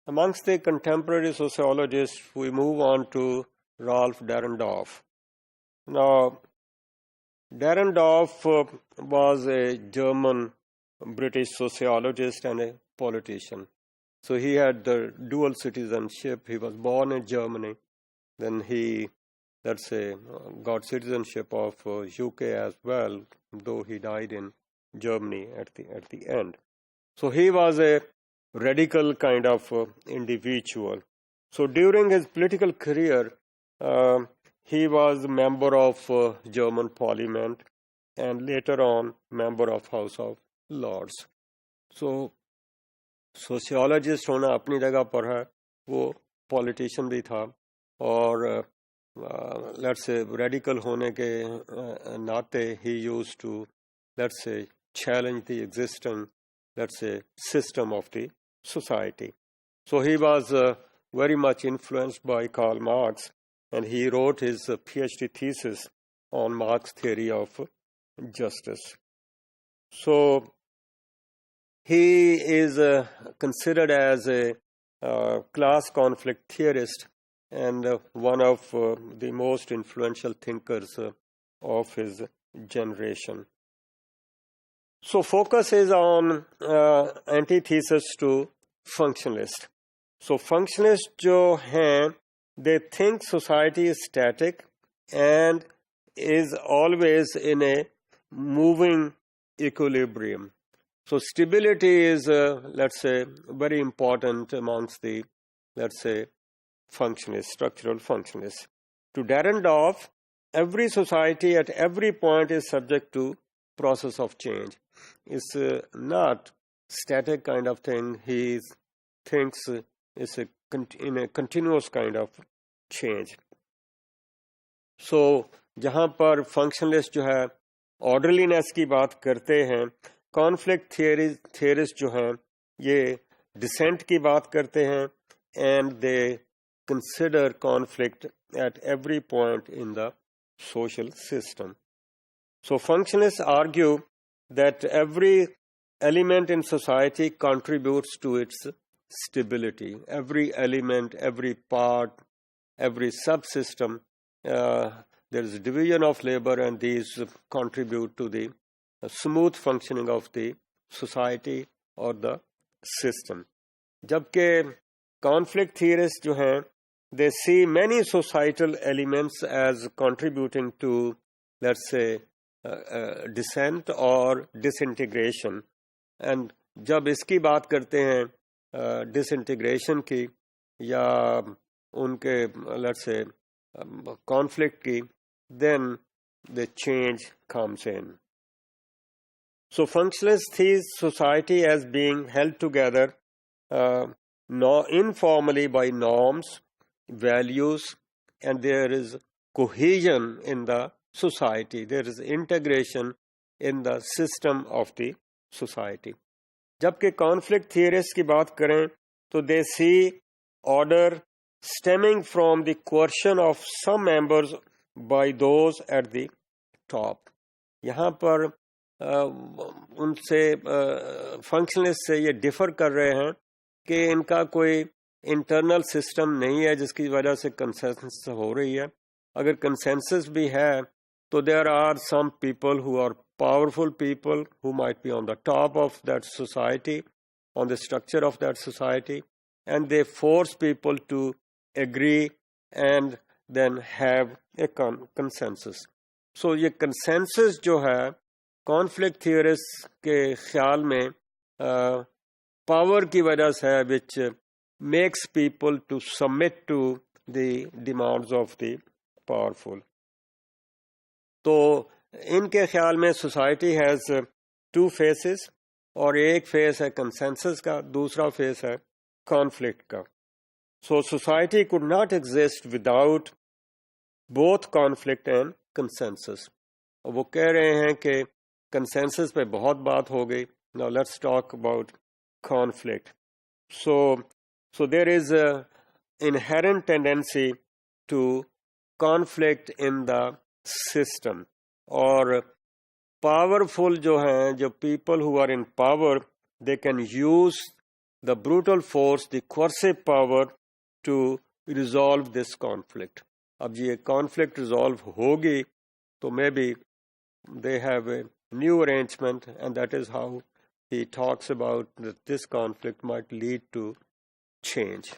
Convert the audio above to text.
Amongst the contemporary sociologists, we move on to Ralph Dahrendorf. Now, Dahrendorf was a German-British sociologist and a politician. So he had the dual citizenship. He was born in Germany. Then he, got citizenship of UK as well, though he died in Germany at the end. So he was a radical kind of individual. So during his political career, he was a member of German Parliament and later on member of House of Lords. So sociologist होना अपनी जगह पर है, वो politician भी था और let's say radical होने के नाते he used to, let's say, challenge the existing, let's say, system of the society. So he was very much influenced by Karl Marx, and he wrote his PhD thesis on Marx's theory of justice. So he is considered as a class conflict theorist and one of the most influential thinkers of his generation. So focus is on antithesis to functionalist. So functionalists जो हैं, they think society is static and is always in a moving equilibrium. So stability is, let's say, very important amongst the, let's say, functionalists, structural functionalists. To Dahrendorf, every society at every point is subject to process of change. It's not static kind of thing. He thinks it's in a continuous kind of change. So जहाँ पर functionalist जो है orderliness की बात करते हैं, conflict theorists जो हैं ये dissent की बात करते हैं, and they consider conflict at every point in the social system. So functionalists argue that every element in society contributes to its stability. Every element, every part, every subsystem, there is a division of labor, and these contribute to the smooth functioning of the society or the system. जबकि conflict theorists जो हैं, they see many societal elements as contributing to, let's say, dissent or disintegration. And जब इसकी बात करते हैं disintegration की या उनके, let's say, conflict की, then the change comes in. So functionalists see society as being held together informally by norms, values, and there is cohesion in the society. There is integration in the system of the society. जबकि conflict theorists की बात करें तो they see order stemming from the coercion of some members by those at the top. यहाँ पर उनसे functionalists से ये differ कर रहे हैं कि इनका कोई internal system नहीं है जिसकी वजह से consensus हो रही है. अगर consensus भी है तो there are some people who are powerful people who might be on the top of that society, on the structure of that society, and they force people to agree and then have a consensus. So ये consensus जो है conflict theorists के ख्याल में power की वजह से है, which makes people to submit to the demands of the powerful. तो इनके ख्याल में society has two phases, और एक phase है consensus का, दूसरा phase है conflict का. So society could not exist without both conflict and consensus. और वो कह रहे हैं कि consensus पे बहुत बात हो गई. Now let's talk about conflict. So there is a inherent tendency to conflict in the system. और powerful जो हैं, जो people who are in power, they can use the brutal force, the coercive power to resolve this conflict. अब ये conflict resolve होगी तो maybe they have a new arrangement, and that is how he talks about that this conflict might lead to change.